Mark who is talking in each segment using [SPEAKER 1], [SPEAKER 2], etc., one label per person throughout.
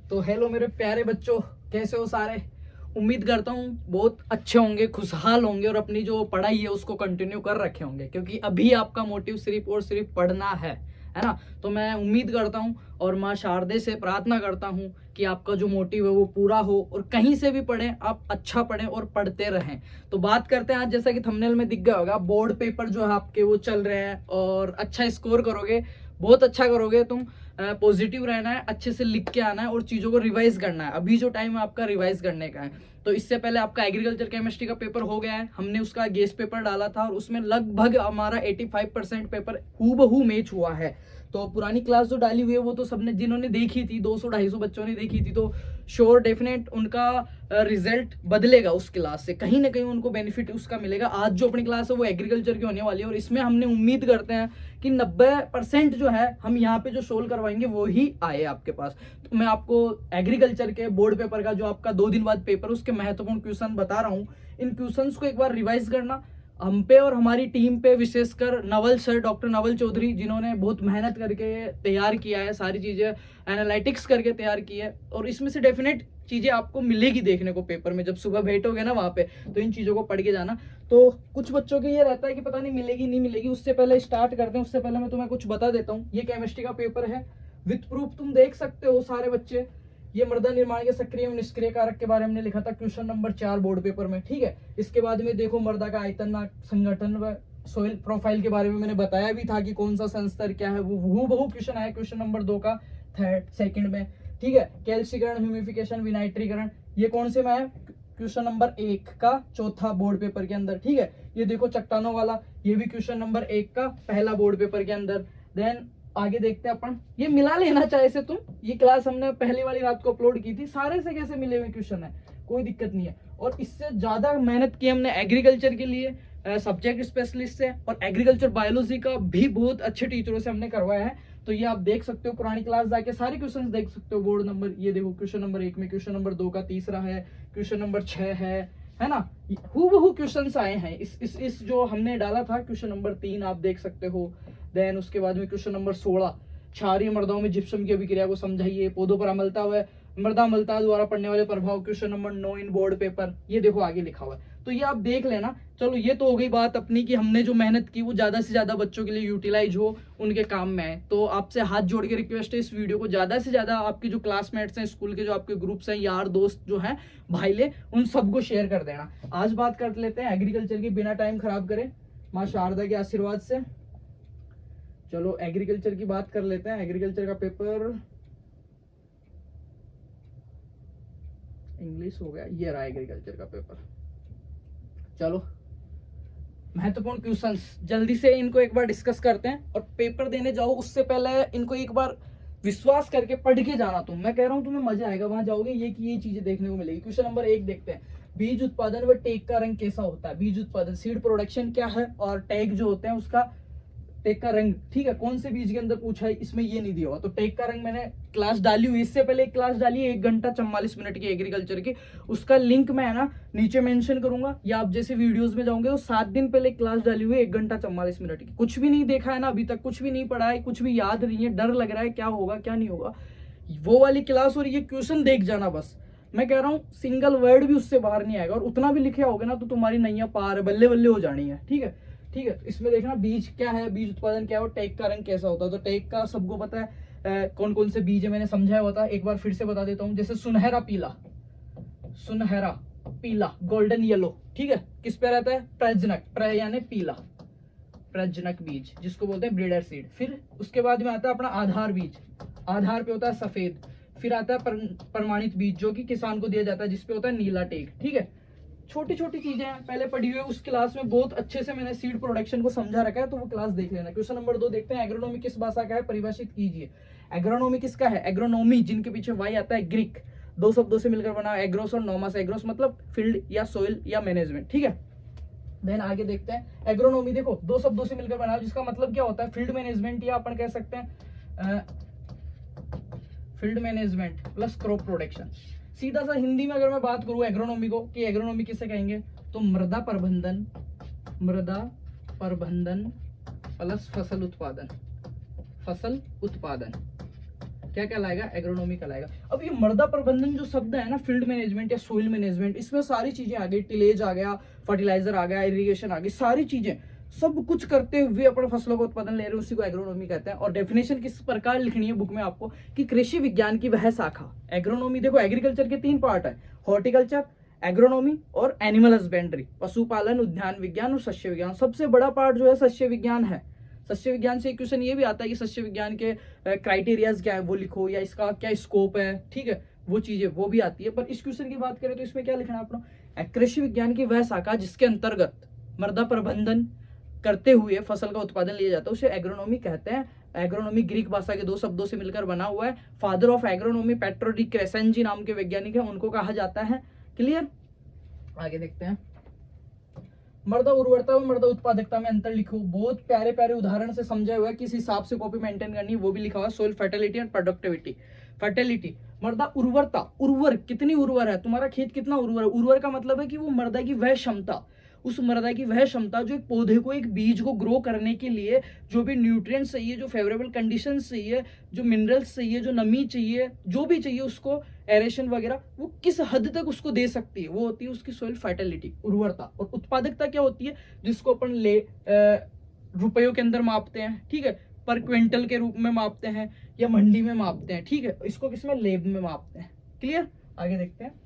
[SPEAKER 1] तो हेलो मेरे प्यारे बच्चों, कैसे हो सारे। उम्मीद करता हूँ बहुत अच्छे होंगे, खुशहाल होंगे और अपनी जो पढ़ाई है उसको कंटिन्यू कर रखे होंगे, क्योंकि अभी आपका मोटिव सिर्फ और सिर्फ पढ़ना है ना। तो मैं उम्मीद करता हूँ और माँ शारदे से प्रार्थना करता हूँ कि आपका जो मोटिव है वो पूरा हो और कहीं से भी पढ़ें आप अच्छा पढ़ें और पढ़ते रहें। तो बात करते हैं आज, जैसा कि थंबनेल में दिख गया होगा, बोर्ड पेपर जो है आपके वो चल रहे हैं और अच्छा स्कोर करोगे, बहुत अच्छा करोगे तुम। पॉजिटिव रहना है, अच्छे से लिख के आना है और चीज़ों को रिवाइज करना है। अभी जो टाइम है आपका रिवाइज करने का है। तो इससे पहले आपका एग्रीकल्चर केमिस्ट्री का पेपर हो गया है, हमने उसका गेस पेपर डाला था और उसमें लगभग हमारा 85% पेपर हूबहू मैच हुआ है। तो पुरानी क्लास जो डाली हुई है वो तो सबने, जिन्होंने देखी थी 200-250 बच्चों ने देखी थी, तो श्योर डेफिनेट उनका रिजल्ट बदलेगा उस क्लास से, कहीं ना कहीं उनको बेनिफिट उसका मिलेगा। आज जो अपनी क्लास है वो एग्रीकल्चर की होने वाली है और इसमें हमने उम्मीद करते हैं कि 90% जो है हम यहाँ पे जो सोल्व करवाएंगे वो ही आए आपके पास। तो मैं आपको एग्रीकल्चर के बोर्ड पेपर का जो आपका 2 दिन बाद पेपर, उसके महत्वपूर्ण क्वेश्चन बता रहा हूँ। इन क्वेश्चंस को एक बार रिवाइज करना। हम पे और हमारी टीम पे, विशेषकर नवल सर, डॉक्टर नवल चौधरी, जिन्होंने बहुत मेहनत करके तैयार किया है, सारी चीज़ें एनालिटिक्स करके तैयार की है और इसमें से डेफिनेट चीज़ें आपको मिलेगी देखने को पेपर में। जब सुबह बैठोगे ना वहाँ पे, तो इन चीज़ों को पढ़ के जाना। तो कुछ बच्चों के ये रहता है कि पता नहीं मिलेगी नहीं मिलेगी। उससे पहले स्टार्ट करते हैं, उससे पहले मैं तुम्हें कुछ बता देता हूँ। ये केमिस्ट्री का पेपर है विथ प्रूफ, तुम देख सकते हो सारे बच्चे। ये मृदा निर्माण के सक्रिय एवं निष्क्रिय कारक के बारे में लिखा था क्वेश्चन नंबर 4 बोर्ड पेपर में, ठीक है। इसके बाद में देखो मृदा का आयतन, संगठन व सोइल प्रोफाइल के बारे में मैंने बताया भी था कि कौन सा संस्तर क्या है। वो हूबहू क्वेश्चन आया क्वेश्चन नंबर 2 का सेकंड में, ठीक है। कैल्सीकरण, ह्यूमिफिकेशन, विनाइट्रीकरण, ये कौन से में है, क्वेश्चन नंबर 1 का चौथा बोर्ड पेपर के अंदर, ठीक है। ये देखो चट्टानों वाला, ये भी क्वेश्चन नंबर 1 का पहला बोर्ड पेपर के अंदर। देन आगे देखते हैं अपन, ये मिला लेना चाहे से तुम, ये क्लास हमने पहली वाली रात को अपलोड की थी, सारे से कैसे मिले हुए क्वेश्चन है, कोई दिक्कत नहीं है। और इससे ज्यादा मेहनत की हमने एग्रीकल्चर के लिए सब्जेक्ट स्पेशलिस्ट से, और एग्रीकल्चर बायोलॉजी का भी बहुत अच्छे टीचरों से हमने करवाया है। तो ये आप देख सकते हो, पुरानी क्लास जाके सारे क्वेश्चन देख सकते हो। बोर्ड नंबर, ये देखो क्वेश्चन नंबर 1 में, क्वेश्चन नंबर 2 का तीसरा है, क्वेश्चन नंबर 6 है ना। हूबहू क्वेश्चन आए हैं इस जो हमने डाला था। क्वेश्चन नंबर 3 आप देख सकते हो। देन उसके बाद में क्वेश्चन नंबर 16, क्षारीय मृदाओं में जिप्सम की अभिक्रिया को समझाइए, पौधों पर अम्लता व मृदा अम्लता द्वारा पड़ने वाले प्रभाव, क्वेश्चन नंबर 9 इन बोर्ड पेपर। ये देखो आगे लिखा हुआ है, तो ये आप देख लेना। चलो ये तो हो गई बात अपनी कि हमने जो मेहनत की वो ज्यादा से ज्यादा बच्चों के लिए यूटिलाइज हो, उनके काम में आए। तो आपसे हाथ जोड़ के रिक्वेस्ट है, इस वीडियो को ज्यादा से ज्यादा आपके जो क्लासमेट्स हैं, स्कूल के जो आपके ग्रुप्स हैं, यार दोस्त जो हैं, भाईले, उन सबको शेयर कर देना। आज बात कर लेते हैं एग्रीकल्चर की, बिना टाइम खराब करे, माँ शारदा के आशीर्वाद से। चलो एग्रीकल्चर की बात कर लेते हैं। एग्रीकल्चर का पेपर इंग्लिश हो गया, ये रहा एग्रीकल्चर का पेपर। चलो महत्वपूर्ण क्वेश्चंस जल्दी से इनको एक बार डिस्कस करते हैं। और पेपर देने जाओ उससे पहले इनको एक बार विश्वास करके पढ़ के जाना। मैं कह रहा हूं तुम्हें मजा आएगा, वहां जाओगे ये चीजें देखने को मिलेगी। क्वेश्चन नंबर 1 देखते हैं, बीज उत्पादन व टैग का रंग कैसा होता है। बीज उत्पादन, सीड प्रोडक्शन क्या है, और टैग जो होते हैं उसका, टैग का रंग, ठीक है, कौन से बीज के अंदर पूछा है, इसमें ये नहीं दिया हुआ। तो टैग का रंग मैंने क्लास डाली हुई, इससे पहले एक क्लास डाली है 1 घंटा 44 मिनट की एग्रीकल्चर की, उसका लिंक मैं है ना नीचे मेंशन करूंगा, या आप जैसे वीडियोस में जाओगे तो 7 दिन पहले क्लास डाली हुई है 1 घंटा 44 मिनट की। कुछ भी नहीं देखा है ना अभी तक, कुछ भी नहीं पढ़ा है, कुछ भी याद नहीं है, डर लग रहा है क्या होगा क्या नहीं होगा, वो वाली क्लास और ये क्वेश्चन देख जाना बस। मैं कह रहा हूँ सिंगल वर्ड भी उससे बाहर नहीं आएगा, और उतना भी लिखे होगे ना तो तुम्हारी नैया पार है, बल्ले बल्ले हो जानी है, ठीक है। ठीक है, इसमें देखना बीज क्या है, बीज उत्पादन क्या है, और टैग का रंग कैसा होता है। तो टैग का सबको पता है, कौन कौन से बीज है मैंने समझाया होता है, एक बार फिर से बता देता हूँ। जैसे सुनहरा पीला, सुनहरा पीला, गोल्डन येलो, ठीक है, किस पे रहता है, प्रजनक, यानी पीला, प्रजनक बीज जिसको बोलते हैं ब्रीडर सीड। फिर उसके बाद में आता है अपना आधार बीज, आधार पे होता है सफेद। फिर आता है प्रमाणित बीज जो कि किसान को दिया जाता है, जिसपे होता है नीला टैग, ठीक है। छोटी छोटी चीजें हैं, पहले पढ़ी हुई है उस क्लास में, बहुत अच्छे से मैंने सीड प्रोडक्शन को समझा रखा है, तो वो क्लास देख लेना। क्वेश्चन नंबर 2 देखते हैं, एग्रोनॉमी किस भाषा का है, परिभाषित कीजिए। एग्रोनॉमी किसका है, एग्रोनॉमी जिनके पीछे वाई आता है, ग्रीक 2 शब्दों से मिलकर बना, एग्रोस और नोमास। एग्रोस मतलब फील्ड या सोइल या मैनेजमेंट, ठीक है। देन आगे देखते हैं, एग्रोनॉमी देखो 2 शब्दों से मिलकर बना, जिसका मतलब क्या होता है, फील्ड मैनेजमेंट, या अपन कह सकते हैं field management plus crop production. सीधा सा हिंदी में अगर मैं बात करूं एग्रोनॉमी को, कि एग्रोनॉमी किसे कहेंगे, तो मृदा प्रबंधन, मृदा प्रबंधन प्लस फसल उत्पादन, फसल उत्पादन, क्या कहलाएगा, एग्रोनॉमी कहलाएगा। अब ये मृदा प्रबंधन जो शब्द है ना, फील्ड मैनेजमेंट या सोइल मैनेजमेंट, इसमें सारी चीजें आ गई, टिलेज आ गया, फर्टिलाइजर आ गया, इरिगेशन आ गई, सारी चीजें सब कुछ करते हुए अपने फसलों का उत्पादन ले रहे हैं, उसी को एग्रोनॉमी कहते हैं। और डेफिनेशन किस प्रकार लिखनी है बुक में आपको कि कृषि विज्ञान की वह शाखा एग्रोनॉमी। देखो एग्रीकल्चर के 3 पार्ट है, हॉर्टिकल्चर, एग्रोनॉमी और एनिमल हस्बेंड्री, पशुपालन, उद्यान विज्ञान और सस्य विज्ञान। सबसे बड़ा पार्ट जो है सस्य विज्ञान है। सस्य विज्ञान से एक क्वेश्चन ये भी आता है कि सस्य विज्ञान के क्राइटेरियाज क्या है वो लिखो, या इसका क्या स्कोप है, ठीक है, वो चीजें वो भी आती है। पर इस क्वेश्चन की बात करें तो इसमें क्या लिखना है आपको, कृषि विज्ञान की वह शाखा जिसके अंतर्गत मृदा प्रबंधन करते हुए फसल का उत्पादन लिया जाता है, उसे एग्रोनॉमी कहते हैं। एग्रोनॉमी ग्रीक भाषा के 2 शब्दों से मिलकर बना हुआ है। Father of agronomy Pietro de Crescenzi नाम के वैज्ञानिक है, उनको कहा जाता है। क्लियर, आगे देखते हैं। मृदा उर्वरता और मृदा उत्पादकता में अंतर लिखो। बहुत प्यारे प्यारे उदाहरण से समझा हुआ है, किस हिसाब से कॉपी मेंटेन करनी है वो भी लिखा हुआ है। Soil fertility and productivity. Fertility, मृदा उर्वरता, उर्वर कितनी उर्वर है, तुम्हारा खेत कितना उर्वर है। उर्वर का मतलब है कि वो मृदा की वह क्षमता, उस मृदा की वह क्षमता जो एक पौधे को, एक बीज को ग्रो करने के लिए जो भी न्यूट्रिएंट्स चाहिए, जो फेवरेबल कंडीशंस चाहिए, जो मिनरल्स चाहिए, जो नमी चाहिए, जो भी चाहिए उसको, एरेशन वगैरह, वो किस हद तक उसको दे सकती है, वो होती है उसकी सोइल फर्टिलिटी, उर्वरता। और उत्पादकता क्या होती है, जिसको अपन रुपयों के अंदर मापते हैं, ठीक है, पर क्विंटल के रूप में मापते हैं या मंडी में मापते हैं, ठीक है, इसको किसमें, लेब में मापते हैं। क्लियर, आगे देखते हैं।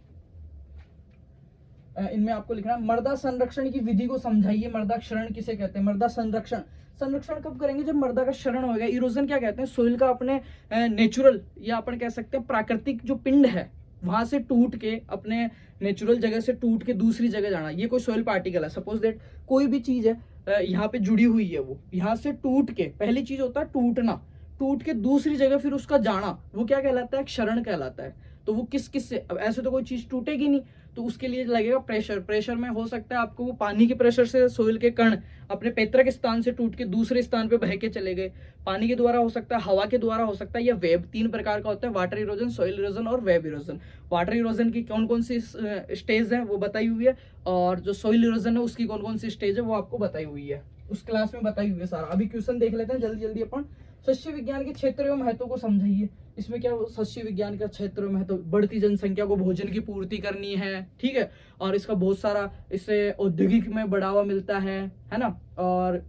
[SPEAKER 1] इनमें आपको लिखना है मृदा संरक्षण की विधि को समझाइए। मृदा क्षरण किसे कहते हैं, मृदा संरक्षण, संरक्षण कब करेंगे, जब मृदा का क्षरण होगा। इरोजन क्या कहते हैं, सोइल का अपने नेचुरल या अपन कह सकते हैं प्राकृतिक जो पिंड है वहां से टूट के, अपने नेचुरल जगह से टूट के दूसरी जगह जाना, ये कोई सोइल पार्टिकल है। सपोज दैट कोई भी चीज है यहाँ पे जुड़ी हुई है, वो यहाँ से टूट के, पहली चीज होता है टूटना, टूट के दूसरी जगह फिर उसका जाना, वो क्या कहलाता है, क्षरण कहलाता है। तो वो किस किस से, अब ऐसे तो कोई चीज टूटेगी नहीं, तो उसके लिए लगेगा प्रेशर। प्रेशर में हो सकता है आपको वो पानी के प्रेशर से सोइल के कण अपने पैतृक स्थान से टूट के दूसरे स्थान पे बह के चले गए। पानी के द्वारा हो सकता है, हवा के द्वारा हो सकता है, या वेब। 3 प्रकार का होता है, वाटर इरोजन, सॉइल इरोजन और वेब इरोजन। वाटर इरोजन की कौन कौन सी स्टेज है वो बताई हुई है, और जो सॉइल इरोजन है उसकी कौन कौन सी स्टेज है वो आपको बताई हुई है, उस क्लास में बताई हुई है सारा। अभी क्वेश्चन देख लेते हैं जल्दी जल्दी अपन। सस्य विज्ञान के क्षेत्र एवं महत्व को समझाइए। इसमें क्या, सस्य विज्ञान का क्षेत्र एवं महत्व, बढ़ती जनसंख्या को भोजन की पूर्ति करनी है, ठीक है, और इसका बहुत सारा, इससे औद्योगिक में बढ़ावा मिलता है ना, और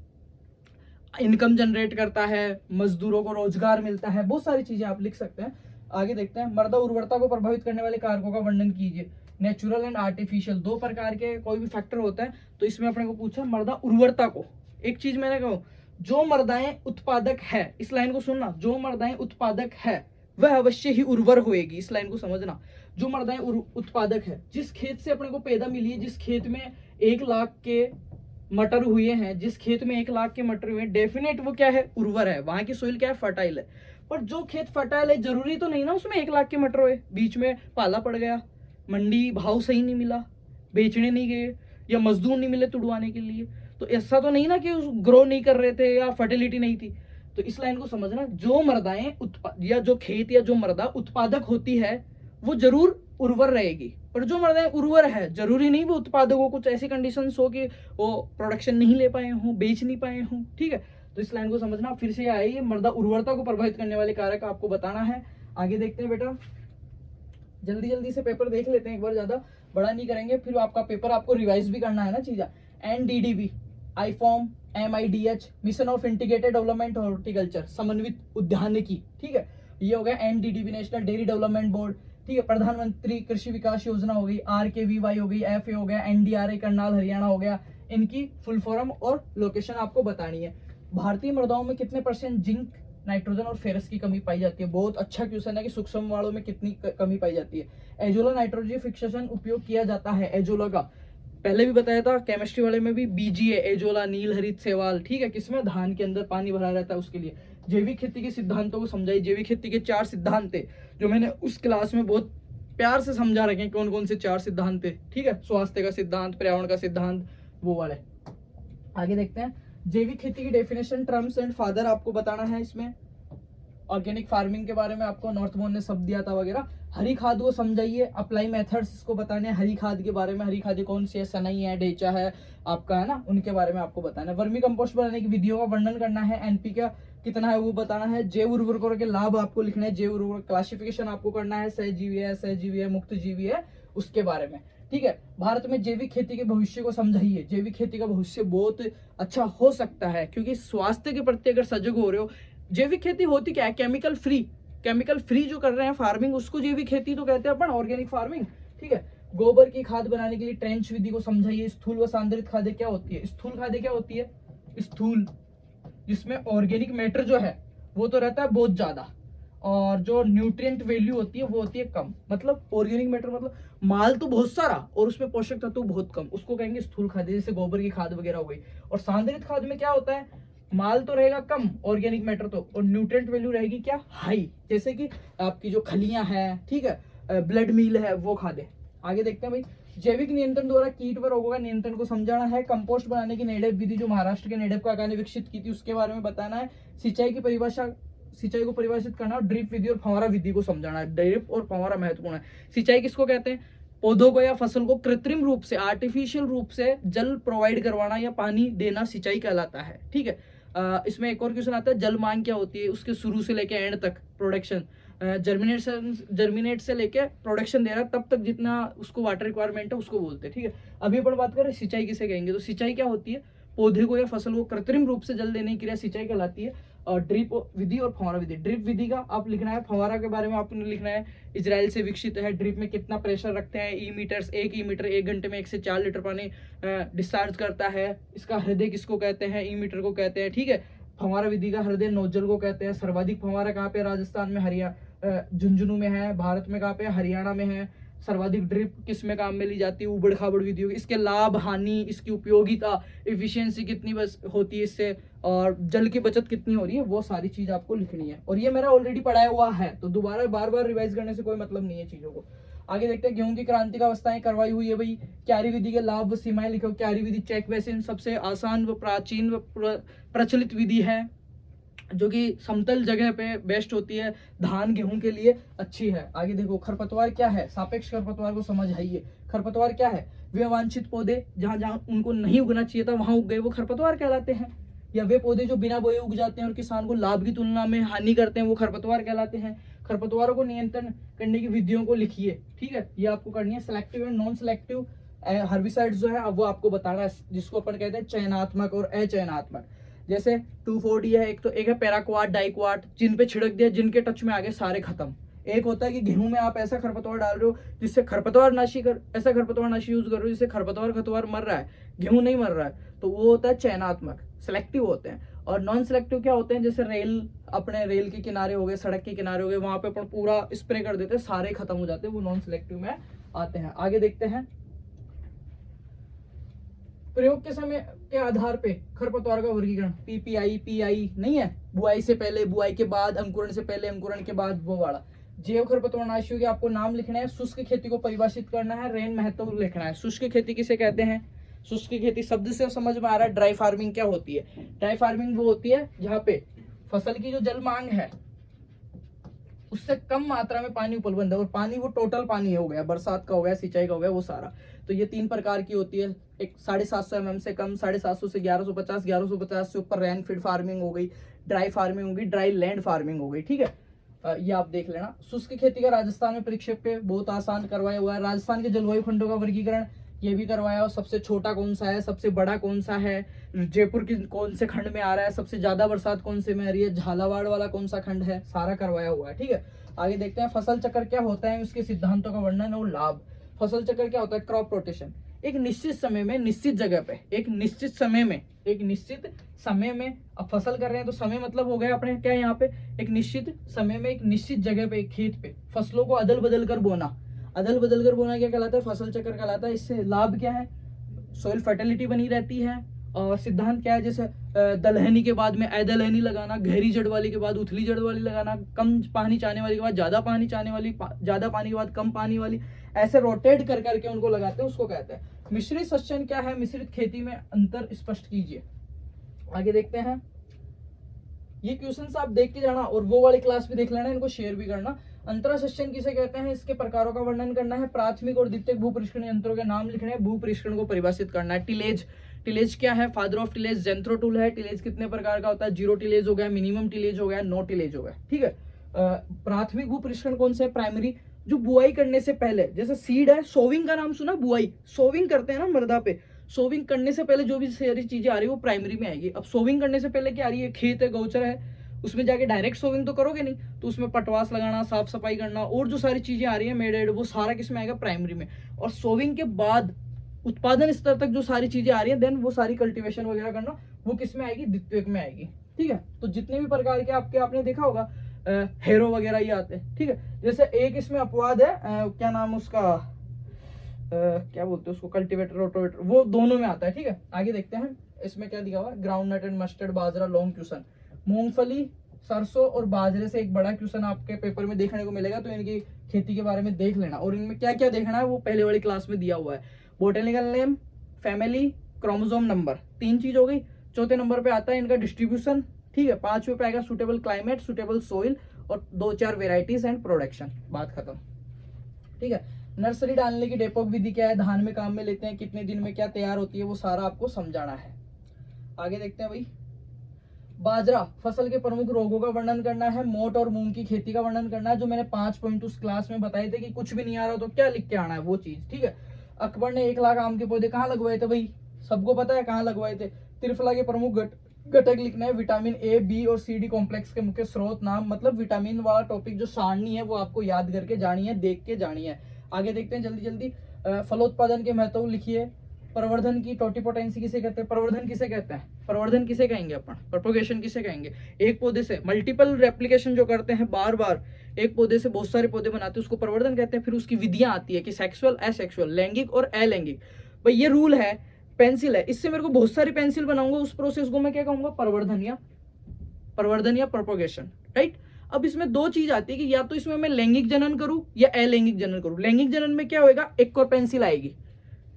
[SPEAKER 1] इनकम जनरेट करता है, मजदूरों को रोजगार मिलता है, बहुत सारी चीजें आप लिख सकते हैं। आगे देखते हैं। मृदा उर्वरता को प्रभावित करने वाले कारकों का वर्णन कीजिए। नेचुरल एंड आर्टिफिशियल, 2 प्रकार के कोई भी फैक्टर होता है, तो इसमें अपने को पूछा मृदा उर्वरता को। एक चीज मैंने कहा, जो मृदाएं उत्पादक है, इस लाइन को सुनना, जो मृदाएं उत्पादक है वह अवश्य ही उर्वर होएगी, इस लाइन को समझना। जो मृदाएं उत्पादक है, जिस खेत से अपने को पैदा मिली है, जिस खेत में 1 लाख के मटर हुए हैं, जिस खेत में 1 लाख के मटर हुए हैं, डेफिनेट वो क्या है, उर्वर है, वहां की सोइल क्या है, फर्टाइल है। पर जो खेत फर्टाइल है, जरूरी तो नहीं ना उसमें 1 लाख के मटर हुए, बीच में पाला पड़ गया, मंडी भाव सही नहीं मिला, बेचने नहीं गए, या मजदूर नहीं मिले तुड़वाने के लिए, तो ऐसा तो नहीं ना कि ग्रो नहीं कर रहे थे या फर्टिलिटी नहीं थी। तो इस लाइन को समझना, जो मृदाएं या जो खेत या जो मृदा उत्पादक होती है वो जरूर उर्वर रहेगी, पर जो मृदाएं उर्वर है जरूरी नहीं वो उत्पादक हो, कुछ ऐसी कंडीशंस हो कि वो प्रोडक्शन नहीं ले पाए हों, बेच नहीं पाए हों, ठीक है। तो इस लाइन को समझना। फिर से आए, ये मृदा उर्वरता को प्रभावित करने वाले कारक आपको बताना है। आगे देखते हैं बेटा, जल्दी जल्दी से पेपर देख लेते हैं एक बार, ज्यादा बड़ा नहीं करेंगे, फिर आपका पेपर आपको रिवाइज भी करना है ना चीजें। NDDB, IFOM, MIDH, mission of integrated development horticulture, समन्वित उद्यानिकी, ठीक है, ये हो गया NDDB, national dairy development board, ठीक है। प्रधानमंत्री कृषि विकास योजना हो गई, RKVY हो गई, FA हो गया, NDRA करनाल हरियाणा हो गया। इनकी फुल फॉर्म और लोकेशन आपको बतानी है। भारतीय मृदाओं में कितने % जिंक, नाइट्रोजन और फेरस की कमी पाई जाती है। बहुत अच्छा क्वेश्चन है कि सूक्ष्म वालों में कितनी कमी पाई जाती है। एजोला नाइट्रोजन फिक्सेशन उपयोग किया जाता है, एजोला का पहले भी बताया था, केमिस्ट्री वाले में भी BGA, एजोला, नील हरित सेवाल, ठीक है, किसमें, धान के अंदर पानी भरा रहता है उसके लिए। जैविक खेती के सिद्धांतों को समझाई। जैविक खेती के 4 सिद्धांत थे जो मैंने उस क्लास में बहुत प्यार से समझा रखे हैं, कौन कौन से 4 सिद्धांत थे, ठीक है। स्वास्थ्य का सिद्धांत, पर्यावरण का सिद्धांत, वो वाले। आगे देखते हैं। जैविक खेती की डेफिनेशन, टर्म्स एंड फादर आपको बताना है इसमें। ऑर्गेनिक फार्मिंग के बारे में आपको नॉर्थबोर्न ने शब्द दिया था वगैरह। हरी खाद को समझाइए, अप्लाई मेथड्स इसको बताने हैं। हरी खाद के बारे में, हरी खाद कौन सी है, सनई है, डेचा है आपका, है ना, उनके बारे में आपको बताना है। वर्मी कंपोस्ट बनाने की विधियों का वर्णन करना है। NPK कितना है वो बताना है। जैव उर्वरकों के लाभ आपको लिखना है, जैव उर्वरक क्लासिफिकेशन आपको करना है, सहजीवी है, सहजीवी है, मुक्त जीवी है, उसके बारे में। ठीक है, भारत में जैविक खेती के भविष्य को समझाइए। जैविक खेती का भविष्य बहुत अच्छा हो सकता है, क्योंकि स्वास्थ्य के प्रति अगर सजग हो रहे हो। जैविक खेती होती क्या है? केमिकल फ्री जो कर रहे हैं फार्मिंग, उसको जैविक खेती तो कहते हैं अपन, ऑर्गेनिक फार्मिंग। ठीक है, गोबर की खाद बनाने के लिए ट्रेंच विधि को समझाइए। स्थूल व सांद्रित खादें क्या होती है? स्थूल खादें क्या होती है? स्थूल, जिसमें ऑर्गेनिक मैटर जो है वो तो रहता है बहुत ज्यादा, और जो न्यूट्रिएंट वैल्यू होती है वो होती है कम। मतलब ऑर्गेनिक मैटर मतलब माल तो बहुत सारा और उसमें पोषक तत्व बहुत कम, उसको कहेंगे स्थूल खाद, जैसे गोबर की खाद वगैरह हो गई। और सांद्रित खाद में क्या होता है? माल तो रहेगा कम, ऑर्गेनिक मैटर तो, और न्यूट्रिएंट वैल्यू रहेगी क्या? हाई, जैसे कि आपकी जो खलियां हैं, ठीक है, ब्लड मील है, वो खादें। आगे देखते हैं भाई, जैविक नियंत्रण द्वारा कीट व रोगों का नियंत्रण को समझाना है। कंपोस्ट बनाने की नेडेव विधि जो महाराष्ट्र के नेडेव काका ने विकसित की थी, उसके बारे में बताना है। सिंचाई को परिभाषित करना है। ड्रिप विधि और फव्वारा विधि को समझाना है। ड्रिप और फव्वारा महत्वपूर्ण है। सिंचाई किसको कहते हैं? पौधों को या फसल को कृत्रिम रूप से, आर्टिफिशियल रूप से जल प्रोवाइड करवाना या पानी देना सिंचाई कहलाता है। ठीक है, इसमें एक और क्वेश्चन आता है, जल मांग क्या होती है? उसके शुरू से लेके एंड तक प्रोडक्शन, जर्मिनेट से लेके प्रोडक्शन दे रहा है तब तक जितना उसको वाटर रिक्वायरमेंट है उसको बोलते हैं। ठीक है, अभी अपन बात करें सिंचाई किसे कहेंगे, तो सिंचाई क्या होती है? पौधे को या फसल को कृत्रिम रूप से जल देने की क्रिया सिंचाई कहलाती है। और ड्रिप विधि और फव्वारा विधि। ड्रिप विधि का आप लिखना है, फव्वारा के बारे में आपने लिखना है। इजराइल से विकसित है। ड्रिप में कितना प्रेशर रखते हैं? ई मीटर्स, 1 ई मीटर 1 घंटे में 1 से 4 लीटर पानी डिस्चार्ज करता है। इसका हृदय किसको कहते हैं? ई मीटर को कहते हैं। ठीक है, फव्वारा विधि का हृदय नोजल को कहते हैं। सर्वाधिक फव्वारा कहाँ पे? राजस्थान में, झुंझुनू में है। भारत में कहाँ पे? हरियाणा में है। सर्वाधिक ड्रिप किस में काम में ली जाती है? उबड़ खाबड़ विधियों। इसके लाभ, हानि, इसकी उपयोगिता, एफिशिएंसी कितनी बस होती है इससे, और जल की बचत कितनी हो रही है, वो सारी चीज आपको लिखनी है। और ये मेरा ऑलरेडी पढ़ाया हुआ है, तो दोबारा बार बार रिवाइज करने से कोई मतलब नहीं है चीजों को। आगे देखते हैं, गेहूं की क्रांति का अवस्थाएं करवाई हुई है भाई। क्यारी विधि के लाभ व सीमाएं लिखो। क्यारी विधि चेक बेसिन सबसे आसान व प्राचीन व प्रचलित विधि है, जो कि समतल जगह पे बेस्ट होती है, धान गेहूं के लिए अच्छी है। आगे देखो, खरपतवार क्या है? सापेक्ष खरपतवार को समझ आइए। खरपतवार क्या है? वे अवांछित पौधे जहां जहां उनको नहीं उगना चाहिए था वहां उग गए, वो खरपतवार कहलाते हैं। या वे पौधे जो बिना बोए उग जाते हैं और किसान को लाभ की तुलना में हानि करते हैं, वो खरपतवार कहलाते हैं। खरपतवारों को नियंत्रण करने की विधियों को लिखिए। ठीक है, ये आपको करनी है। Selective and non selective herbicides जो है अब वो आपको बताना है, जिसको अपन कहते हैं चयनात्मक और अचयनात्मक। जैसे 2,4-D है, एक है पैराक्वाट, डाइक्वाट, जिन पे छिड़क दिया, जिनके टच में आगे सारे खत्म। एक होता है कि गेहूं में आप ऐसा खरपतवार डाल रहे हो जिससे ऐसा खरपतवारनाशी यूज कर रहे हो जिससे खरपतवार मर रहा है, गेहूं नहीं मर रहा है, तो वो होता है चयनात्मक, सिलेक्टिव होते हैं। और नॉन सिलेक्टिव क्या होते हैं? जैसे अपने रेल के किनारे हो गए, सड़क के किनारे हो गए, वहां पे अपन पूरा स्प्रे कर देते हैं, सारे खत्म हो जाते हैं, वो नॉन सिलेक्टिव में आते हैं। आगे देखते हैं, प्रयोग के समय के आधार पे खरपतवार का वर्गीकरण। पीपीआई, पीआई नहीं है, बुआई से पहले, बुआई के बाद, अंकुरण से पहले, अंकुरण के बाद, वो वाला। जैव खरपतवारनाशियों के आपको नाम लिखना है। शुष्क खेती को परिभाषित करना है। रेन महत्व लिखना है। शुष्क खेती किसे कहते हैं? शुष्क खेती शब्द से समझ में आ रहा है। ड्राई फार्मिंग क्या होती है? ड्राई फार्मिंग वो होती है जहाँ पे फसल की जो जल मांग है उससे कम मात्रा में पानी उपलब्ध है, और पानी वो टोटल पानी हो गया, बरसात का हो गया, सिंचाई का हो गया, वो सारा। तो ये 3 प्रकार की होती है। एक 750 mm से कम, 750 से 1150, 1150 से ऊपर रेन फीड फार्मिंग हो गई, ड्राई फार्मिंग हो गई, ड्राई लैंड फार्मिंग हो गई। ठीक है, ये आप देख लेना। शुष्क खेती का राजस्थान में परिक्षेप पे बहुत आसान करवाया हुआ है। राजस्थान के जलवायु खंडों का वर्गीकरण ये भी करवाया हो। सबसे छोटा कौन सा है, सबसे बड़ा कौन सा है, जयपुर की कौन से खंड में आ रहा है, सबसे ज्यादा बरसात कौन से में आ रही है, झालावाड़ वाला कौन सा खंड है, सारा करवाया हुआ है। ठीक है, आगे देखते हैं, फसल चक्र क्या होता है, उसके सिद्धांतों का वर्णन और लाभ। फसल चक्र क्या होता है? Crop rotation. एक निश्चित समय में, निश्चित जगह पे, एक निश्चित समय में अब फसल कर रहे हैं, तो समय मतलब हो गया अपने क्या यहाँ पे, एक निश्चित समय में, एक निश्चित जगह पे, एक खेत पे फसलों को अदल बदल कर बोना। अदल बदल कर बोना क्या कहलाता है? फसल चक्र कहलाता है। इससे लाभ क्या है? सोइल फर्टिलिटी बनी रहती है। और सिद्धांत क्या है? जैसे दलहनी के बाद में अदलहनी लगाना, गहरी जड़ वाली के बाद उथली जड़ वाली लगाना, कम पानी चाहने वाली के बाद ज्यादा पानी चाहने वाली, ज्यादा पानी के बाद कम पानी वाली, ऐसे रोटेट कर करके उनको लगाते हैं, उसको कहते हैं। मिश्रित सस्यन क्या है? मिश्रित खेती में अंतर स्पष्ट कीजिए। आगे देखते हैं, ये क्वेश्चंस आप देख के जाना और वो वाली क्लास भी देख लेना, इनको शेयर भी करना। अंतरा सस्यन किसे कहते हैं? इसके प्रकारों का वर्णन करना है। प्राथमिक और द्वितीयक भू परिष्करण यंत्रों के नाम लिखने हैं। भू परिष्करण को परिभाषित करना है। टिलेज क्या है, फादर ऑफ टिलेज जेंथ्रोटूल है। टिलेज कितने प्रकार का होता है, जीरो टिलेज हो गया, मिनिमम टिलेज हो गया, नो टिलेज हो गया, ठीक है। प्राथमिक भू परीक्षण कौन से है, प्राइमरी, जो बुआई करने से पहले, जैसे सीड है, सोविंग का नाम सुना, बुआई सोविंग करते हैं ना मृदा पे, सोविंग करने से पहले जो भी सारी चीजें आ रही है वो प्राइमरी में आएगी। अब सोविंग करने से पहले क्या आ रही है, खेत है, गौचर है, उसमें जाके डायरेक्ट सोविंग तो करोगे नहीं, तो उसमें पटवास लगाना, साफ सफाई करना और जो सारी चीजें आ रही है मेडेड, वो सारा किस में आएगा, प्राइमरी में। और सोविंग के बाद उत्पादन स्तर तक जो सारी चीजें आ रही है, देन वो सारी कल्टीवेशन वगैरह करना, वो किस में आएगी, द्वितीयक में आएगी, ठीक है। तो जितने भी प्रकार के आपके आपने देखा होगा हेरो वगैरह ये आते हैं, ठीक है। जैसे एक इसमें अपवाद है, क्या नाम उसका, क्या बोलते हैं उसको, कल्टीवेटर, रोटोवेटर, वो दोनों में आता है, ठीक है। आगे देखते हैं इसमें क्या दिया हुआ है, ग्राउंड नट एंड मस्टर्ड, बाजरा, लॉन्ग क्वेश्चन, मूंगफली, सरसों और बाजरे से एक बड़ा क्वेश्चन आपके पेपर में देखने को मिलेगा, तो इनकी खेती के बारे में देख लेना। और इनमें क्या क्या देखना है वो पहले वाली क्लास में दिया हुआ है। Botanical name, family, chromosome number, 3 चीज हो गई। चौथे नंबर पे आता है इनका डिस्ट्रीब्यूशन, ठीक है। 5वें पे आएगा सुटेबल क्लाइमेट, सुटेबल सोइल और 2-4 वेराइटीज एंड प्रोडक्शन, बात खत्म, ठीक है। नर्सरी डालने की डेपोक विधि क्या है, धान में काम में लेते हैं, कितने दिन में क्या तैयार होती है, वो सारा आपको समझाना है। आगे देखते हैं भाई, बाजरा फसल के प्रमुख रोगों का वर्णन करना है, मोट और मूंग की खेती का वर्णन करना है, जो मैंने 5 पॉइंट उस क्लास में बताए थे कि कुछ भी नहीं आ रहा तो क्या लिख के आना है, वो चीज, ठीक है। अकबर ने 1 लाख आम के पौधे कहाँ लगवाए थे भाई, सबको पता है कहाँ लगवाए थे। त्रिफला के प्रमुख घटक लिखना है, विटामिन ए, बी और सी, डी कॉम्प्लेक्स के मुख्य स्रोत नाम, मतलब विटामिन वाला टॉपिक जो सारणी है वो आपको याद करके जानी है, देख के जानी है। आगे देखते हैं जल्दी जल्दी, फलोत्पादन के महत्व लिखिए। प्रवर्धन की टोटिपोटेंसी किसे कहते हैं, प्रवर्धन किसे कहते हैं, प्रवर्धन किसे कहेंगे अपन, प्रोपोगेशन किसे कहेंगे, एक पौधे से मल्टीपल रेप्लिकेशन जो करते हैं, बार बार एक पौधे से बहुत सारे पौधे बनाते हैं, उसको प्रवर्धन कहते हैं। फिर उसकी विधियां आती है कि सेक्सुअल, एसेक्सुअल, लैंगिक और अलैंगिक। भाई ये रूल है, पेंसिल है, इससे मेरे को बहुत सारी पेंसिल बनाऊंगा, उस प्रोसेस को मैं क्या कहूंगा, प्रवर्धन या प्रोपोगेशन, राइट। अब इसमें 2 चीज आती है कि या तो इसमें मैं लैंगिक जनन करूं या अलैंगिक जनन करूं। लैंगिक जनन में क्या होगा, एक और पेंसिल आएगी,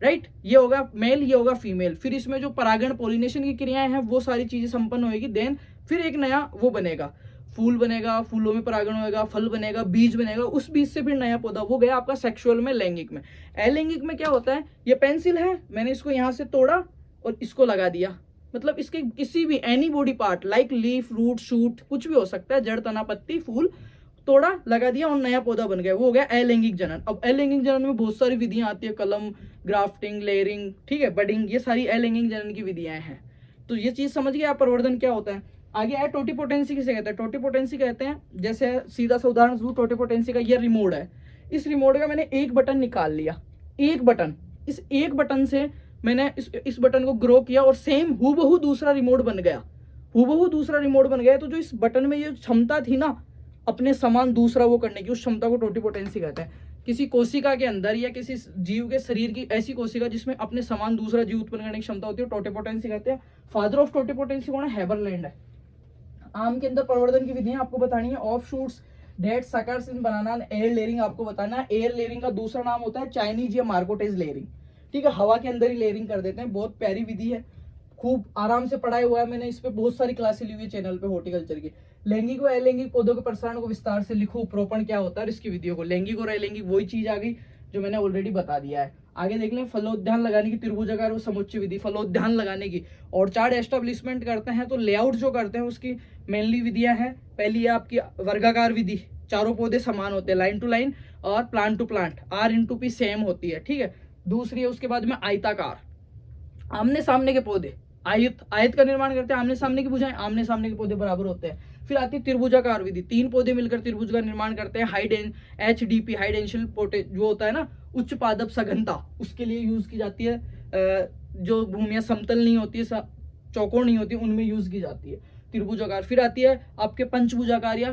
[SPEAKER 1] राइट, ये होगा मेल, ये होगा फीमेल। फिर इसमें जो परागण, पॉलिनेशन की क्रियाएं हैं वो सारी चीजें संपन्न होगी, देन फिर एक नया वो बनेगा, फूल बनेगा, फूलों में परागण होगा, फल बनेगा, बीज बनेगा, उस बीज से फिर नया पौधा, वो गया आपका सेक्सुअल में, लैंगिक में। अलैंगिक में क्या होता है, ये पेंसिल है, मैंने इसको यहां से तोड़ा और इसको लगा दिया, मतलब इसके किसी भी anybody part like leaf, root, shoot, कुछ भी हो सकता है, जड़, तना, पत्ती, फूल, तोड़ा, लगा दिया और नया पौधा बन गया, वो हो गया अलैंगिक जनन। अब अलैंगिक जनन में बहुत सारी विधियां आती है, कलम, ग्राफ्टिंग, लेयरिंग, ठीक है, बडिंग, ये सारी अलैंगिक जनन की विधियां हैं। तो ये चीज समझ गए आप, प्रवर्धन क्या होता है। आगे है टोटिपोटेंसी किसे कहते हैं, टोटिपोटेंसी कहते हैं, जैसे सीधा सा उदाहरण दूं टोटिपोटेंसी का, ये रिमोट है, इस रिमोट का मैंने एक बटन निकाल लिया, एक बटन, इस एक बटन से मैंने इस बटन को ग्रो किया और सेम हूबहू दूसरा रिमोट बन गया, हूबहू दूसरा रिमोट बन गया। तो जो इस बटन में ये क्षमता थी ना अपने समान दूसरा वो करने की, उस क्षमता को टोटिपोटेंसी कहते हैं। किसी कोशिका के अंदर या किसी जीव के शरीर की ऐसी कोशिका जिसमें अपने समान दूसरा जीव उत्पन्न करने की क्षमता होती है, टोटिपोटेंसी कहते हैं। फादर ऑफ टोटिपोटेंसी कौन है, हेबरलैंड है। आम के अंदर प्रवर्धन की विधियां आपको बतानी है, offshoots, date suckers in banana, air layering आपको बताना है। एयर लेयरिंग का दूसरा नाम होता है चाइनीज या मार्कोटेज लेयरिंग, ठीक है, हवा के अंदर ही लेयरिंग कर देते हैं, बहुत प्यारी विधि है, खूब आराम से पढ़ाया हुआ है मैंने, इस पे बहुत सारी क्लासें ली हुई है चैनल पे हॉर्टिकल्चर की। लैंगिक व अलैंगिक पौधों के प्रसारण को विस्तार से लिखो, उपरोपण क्या होता है, इसकी विधियों को, लैंगिक और अलैंगिक वही चीज आ गई जो मैंने ऑलरेडी बता दिया है। आगे देख लें, फलोद्यान लगाने की त्रिभुजाकार व समुच्चय विधि, फलोद्यान लगाने की, और चार्ट एस्टेब्लिशमेंट करते हैं तो लेआउट जो करते हैं उसकी मेनली विधियां हैं। पहली है आपकी वर्गाकार विधि, चारों पौधे समान होते हैं, लाइन टू लाइन और plant to plant, R/P same होती है, ठीक है। दूसरी है उसके बाद में आयताकार, आमने सामने के पौधे, आयत का निर्माण करते हैं, आमने सामने की भुजाएं, आमने सामने के पौधे बराबर होते हैं। फिर आती है त्रिभुजाकार विधि, 3 पौधे मिलकर त्रिभुज का निर्माण करते हैं। HDP हाई डेंसिटी पोटे जो होता है ना, उच्च पादप सघनता, उसके लिए यूज की जाती है। जो भूमियां समतल नहीं होती है, चौकोर नहीं होती, उनमें यूज की जाती है त्रिभुजाकार। फिर आती है आपके पंचभुजाकार या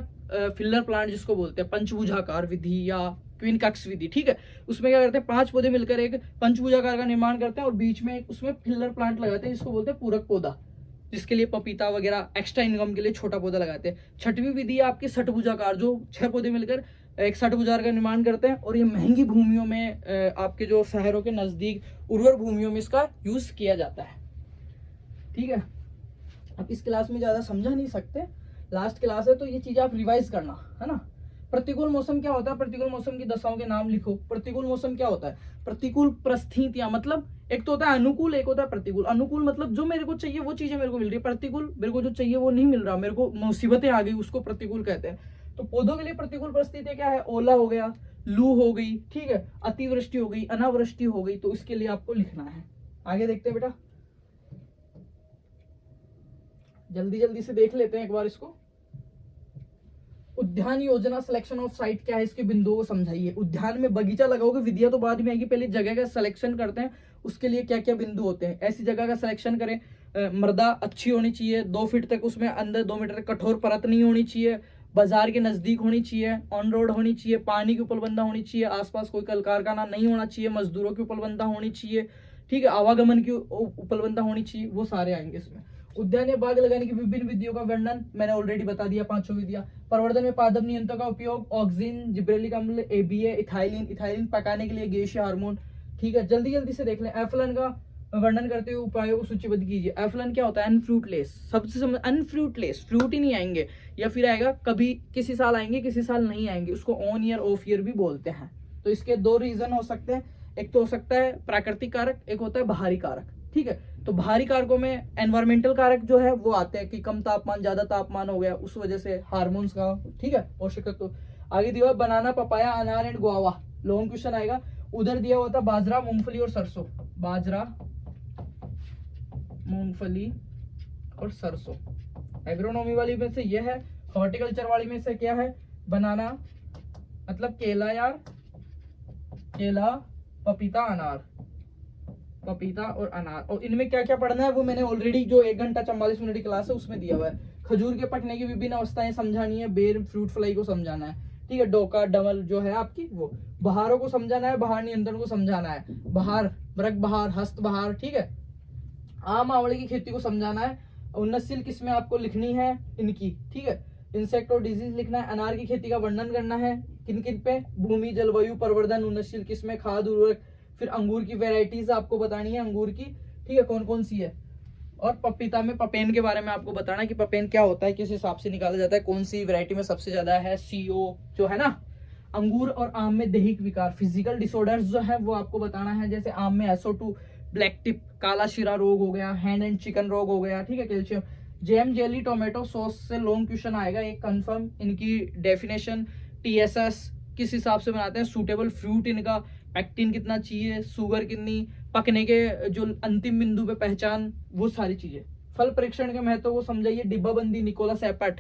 [SPEAKER 1] फिलर प्लांट जिसको बोलते हैं, पंचभुजाकार विधि या क्वीन कक्स विधि, ठीक है। उसमें क्या करते हैं, 5 पौधे मिलकर एक पंचभुजाकार का निर्माण करते हैं और बीच में उसमें फिलर प्लांट लगाते हैं जिसको बोलते हैं पूरक पौधा, जिसके लिए पपीता वगैरह एक्स्ट्रा इनकम के लिए छोटा पौधा लगाते हैं। 6वीं विधि है आपकी षटभुजाकार, जो 6 पौधे मिलकर एक षटभुजाकार का निर्माण करते हैं, और ये महंगी भूमियों में आपके जो शहरों के नजदीक उर्वर भूमियों में इसका यूज किया जाता है, ठीक है। अब इस क्लास में ज्यादा समझा नहीं सकते, लास्ट क्लास है तो ये चीजें आप रिवाइज करना, है ना। प्रतिकूल मौसम क्या होता है, प्रतिकूल मौसम की दशाओं के नाम लिखो। प्रतिकूल मौसम क्या होता है, प्रतिकूल परिस्थितियां, मतलब एक तो होता है अनुकूल, एक होता है प्रतिकूल। अनुकूल मतलब जो मेरे को चाहिए वो चीजें मेरे को मिल रही है, प्रतिकूल मेरे को जो चाहिए वो नहीं मिल रहा, मेरे को मुसीबतें आ गई, उसको प्रतिकूल कहते हैं। तो पौधों के लिए प्रतिकूल परिस्थितियां क्या है, ओला हो गया, लू हो गई, ठीक है, अतिवृष्टि हो गई, अनावृष्टि हो गई, तो इसके लिए आपको लिखना है। आगे देखते हैं बेटा, जल्दी जल्दी से देख लेते हैं एक बार इसको। उद्यान योजना सिलेक्शन ऑफ साइट क्या है, इसके बिंदुओं को समझाइए। उद्यान में बगीचा लगाओगे, विधियां तो बाद में आएगी, पहले जगह का सिलेक्शन करते हैं, उसके लिए क्या क्या बिंदु होते हैं। ऐसी जगह का सिलेक्शन करें, मृदा अच्छी होनी चाहिए, 2 फीट तक उसमें अंदर 2 मीटर कठोर परत नहीं होनी चाहिए, बाजार के नजदीक होनी चाहिए, ऑन रोड होनी चाहिए, पानी की उपलब्धता होनी चाहिए, आसपास कोई कल कारखाना नहीं होना चाहिए, मजदूरों की उपलब्धता होनी चाहिए, ठीक है, आवागमन की उपलब्धता होनी चाहिए, वो सारे आएंगे इसमें। उद्यान या बाग लगाने की विभिन्न विधियों का वर्णन मैंने ऑलरेडी बता दिया, 5 विधियां। प्रवर्धन में पादप नियंत्रण का उपयोग, ऑक्सीजन, जिब्रेलिक अम्ल, एबीए, इथाइलिन, इथाइलिन पकाने के लिए गेशिया हार्मोन, ठीक है। जल्दी जल्दी से देख लें। एफ्लन का वर्णन करते हुए उपायों को सूचीबद्ध कीजिए। एफ्लन क्या होता है, अनफ्रूटलेस, सबसे अनफ्रूटलेस, फ्रूट ही नहीं आएंगे, या फिर आएगा कभी, किसी साल आएंगे किसी साल नहीं आएंगे, उसको ऑन ईयर ऑफ ईयर भी बोलते हैं। तो इसके 2 रीजन हो सकते हैं, एक तो हो सकता है प्राकृतिक कारक, एक होता है बाहरी कारक, ठीक है। तो बाहरी कारकों में एनवायरमेंटल कारक जो है वो आते हैं कि कम तापमान, ज्यादा तापमान हो गया, उस वजह से हार्मोन्स का, ठीक है, पोषक तत्व। आगे दिया हुआ बनाना, पपाया, अनार एंड गुआवा, लॉन्ग क्वेश्चन आएगा। उधर दिया हुआ था बाजरा, मूंगफली और सरसों, बाजरा, मूंगफली और सरसों। एग्रोनॉमी वाली में से यह है, हॉर्टिकल्चर वाली में से क्या है, बनाना मतलब केला यार, केला, पपीता, अनार, पपीता और अनार। और इनमें क्या क्या पढ़ना है वो मैंने ऑलरेडी जो 1 घंटा 44 मिनट की क्लास है उसमें दिया हुआ है। खजूर के पकने की विभिन्न अवस्थाएं समझानी है, बेर, फ्रूट फ्लाई को समझाना है, ठीक है, डोका, डमल जो है आपकी वो, बहारों को समझाना है, बहार नियंत्रण को समझाना है, बहार, मृग बहार, हस्त बहार, ठीक है। आम आंवले की खेती को समझाना है, उन्नतशील किस्में आपको लिखनी है इनकी, ठीक है। इंसेक्ट और डिजीज लिखना है। अनार की खेती का वर्णन करना है, किन किन पे, भूमि, जलवायु, प्रवर्धन, उन्नतशील किस्में, खाद, उर्वरक। फिर अंगूर की वेराइटीज आपको बतानी है, अंगूर की, ठीक है, कौन कौन सी है। और पपीता में पपेन के बारे में आपको बताना है कि पपेन क्या होता है, किस हिसाब से निकाला जाता है, कौन सी वैरायटी में सबसे ज्यादा है CO जो है ना। अंगूर और आम में दैहिक विकार, फिजिकल डिसऑर्डर्स जो है वो आपको बताना है, जैसे आम में SO2, ब्लैक टिप, काला शिरा रोग हो गया, हैंड एंड चिकन रोग हो गया, ठीक है। Calcium, jam, jelly, tomato sauce से लॉन्ग क्वेश्चन आएगा एक कंफर्म, इनकी डेफिनेशन, TSS किस हिसाब से बनाते हैं, सूटेबल फ्रूट इनका, पैक्टिन कितना चाहिए, शुगर कितनी, पकने के जो अंतिम बिंदु पे पहचान, वो सारी चीजें। फल परीक्षण के महत्व को समझाइए। डिब्बाबंदी, निकोलस एपट,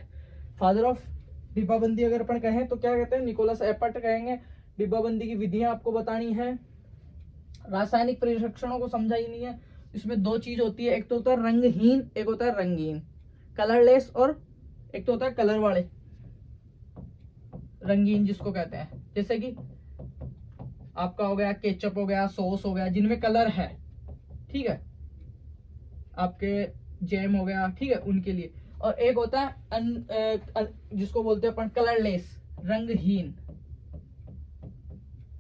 [SPEAKER 1] फादर ऑफ डिब्बाबंदी अगर अपन कहें तो क्या कहते हैं, निकोलस एपट कहेंगे। डिब्बाबंदी की विधियां आपको बतानी है। रासायनिक परीक्षणों को समझानी है। इसमें 2 चीज होती है, एक तो होता है रंगहीन, एक होता है रंगीन, कलरलेस, और एक तो होता है कलर वाले, रंगीन जिसको कहते हैं, जैसे कि आपका हो गया केचप हो गया, सॉस हो गया, जिनमें कलर है, ठीक है, आपके जैम हो गया, ठीक है, उनके लिए। और एक होता है जिसको बोलते हैं अपन कलरलेस, रंगहीन,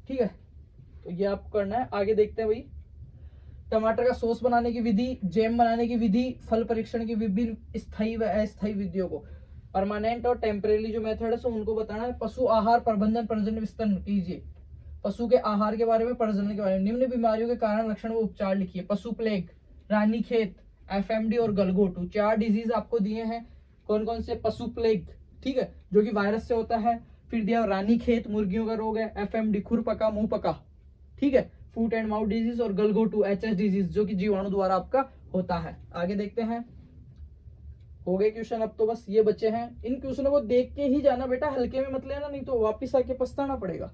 [SPEAKER 1] ठीक है। तो ये आपको करना है। आगे देखते हैं भाई, टमाटर का सॉस बनाने की विधि, जैम बनाने की विधि, फल परीक्षण की विभिन्न स्थायी व अस्थायी विधियों को, परमानेंट और टेम्परेरी जो मेथड है सो उनको बताना है। पशु आहार प्रबंधन, प्रजनन विस्तरण कीजिए, पशु के आहार के बारे में, प्रजनन के बारे में। निम्न बीमारियों के कारण, लक्षण व उपचार लिखिए। पशु प्लेग, रानीखेत, FMD और गलघोटू, 4 डिजीज आपको दिए हैं। कौन कौन से, पशु प्लेग, ठीक है, जो कि वायरस से होता है। फिर दिया रानीखेत, मुर्गियों का रोग है। FMD, खुरपका, मुंह पका, ठीक है, फूट एंड माउथ डिजीज। और गलघोटू, HS डिजीज, जो कि जीवाणु द्वारा आपका होता है। आगे देखते हैं, हो गए क्वेश्चन, अब तो बस ये बच्चे हैं। इन क्वेश्चनों को देख के ही जाना बेटा, हल्के में मत लेना, नहीं तो वापिस आके पछताना पड़ेगा।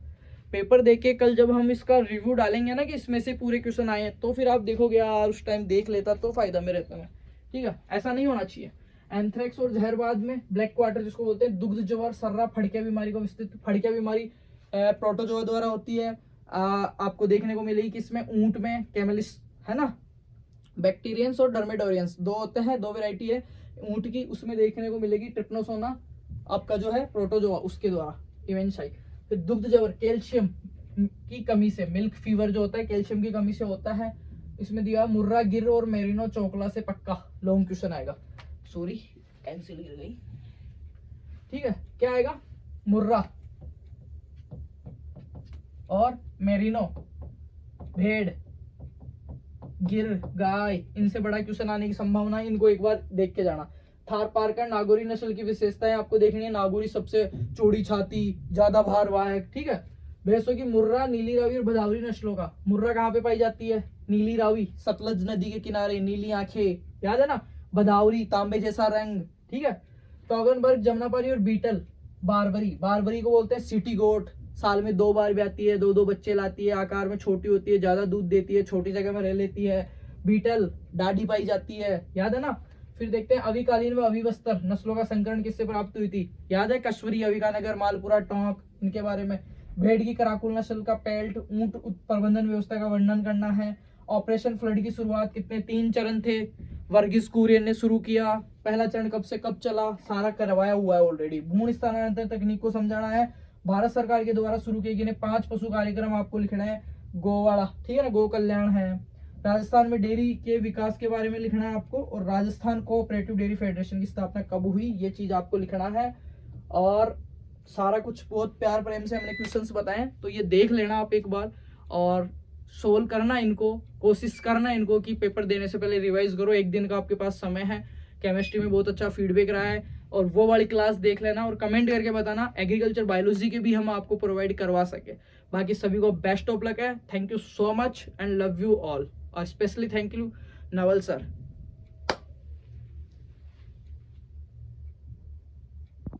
[SPEAKER 1] पेपर देके कल जब हम इसका रिव्यू डालेंगे ना कि इसमें से पूरे क्वेश्चन आए हैं, तो फिर आप देखोगे यार उस टाइम देख लेता तो फायदा में रहता है, ठीक है, ऐसा नहीं होना चाहिए। एंथ्रेक्स और जहरबाद में ब्लैक क्वार्टर जिसको बोलते हैं, दुग्ध ज्वर, सर्रा, फड़किया बीमारी को विस्तृत। फड़किया बीमारी प्रोटोजोआ द्वारा होती है, आपको देखने को मिलेगी किसमें, ऊंट में, कैमेलिस, है ना। बैक्टीरियंस और डर्मेटोरियंस 2 होते हैं, 2 वेराइटी है ऊंट की, उसमें देखने को मिलेगी ट्रिप्नोसोना आपका जो है प्रोटोजोआ, उसके द्वारा इवेंशाई। फिर दुग्ध ज्वर, कैल्शियम की कमी से, मिल्क फीवर जो होता है कैल्शियम की कमी से होता है। इसमें दिया मुर्रा गिर और मेरिनो चोकला से पक्का, लॉन्ग क्वेश्चन आएगा, सॉरी कैंसिल गिर गई, ठीक है। क्या आएगा, मुर्रा, और मेरिनो, भेड़, गिर, गाय, इनसे बड़ा क्वेश्चन आने की संभावना है, इनको एक बार देख के जाना। थारपारकर नागौरी नस्ल की विशेषताएं आपको देखनी है। नागौरी सबसे चौड़ी छाती, ज्यादा भार वाहक, ठीक है। भैंसों की मुर्रा, नीली रावी और भदावरी नस्लों का। मुर्रा कहाँ पे पाई जाती है? नीली रावी सतलज नदी के किनारे, नीली आंखें, याद है ना। भदावरी तांबे जैसा रंग, ठीक है। टॉगनबर्ग, जमुनापारी और बीटल। बारबरी, बारबरी को बोलते हैं सिटी गोट, साल में 2 बार भी आती है, 2-2 बच्चे लाती है, आकार में छोटी होती है, ज्यादा दूध देती है, छोटी जगह में रह लेती है। बीटल डाडी पाई जाती है, याद है ना। फिर देखते हैं अविकालीन व अविवस्त्र नस्लों का संकरण किससे प्राप्त हुई थी? याद है, कश्मीरी, अविकानगर, मालपुरा, टोंक, इनके बारे में। भेड़ की कराकुल नस्ल का पेल्ट, ऊंट प्रबंधन व्यवस्था का वर्णन करना है। ऑपरेशन फ्लड की शुरुआत कितने 3 चरण थे, वर्गीस कुरियन ने शुरू किया। पहला चरण कब से कब चला, सारा करवाया हुआ है ऑलरेडी। भ्रूण स्थानांतरण तकनीक को समझाना है। भारत सरकार के द्वारा शुरू किए गए 5 पशु कार्यक्रम आपको लिखना है। गोवाड़ा, ठीक है ना, गो कल्याण है। राजस्थान में डेयरी के विकास के बारे में लिखना है आपको। और राजस्थान कोऑपरेटिव डेयरी फेडरेशन की स्थापना कब हुई, ये चीज आपको लिखना है। और सारा कुछ बहुत प्यार प्रेम से हमने क्वेश्चंस बताए, तो ये देख लेना आप एक बार और सोल्व करना इनको, कोशिश करना इनको कि पेपर देने से पहले रिवाइज करो। 1 दिन का आपके पास समय है। केमिस्ट्री में बहुत अच्छा फीडबैक रहा है, और वो वाली क्लास देख लेना और कमेंट करके बताना। एग्रीकल्चर बायोलॉजी के भी हम आपको प्रोवाइड करवा सके। बाकी सभी को बेस्ट ऑफ लक है। Thank you so much and love you all, और specially thank you Naval sir.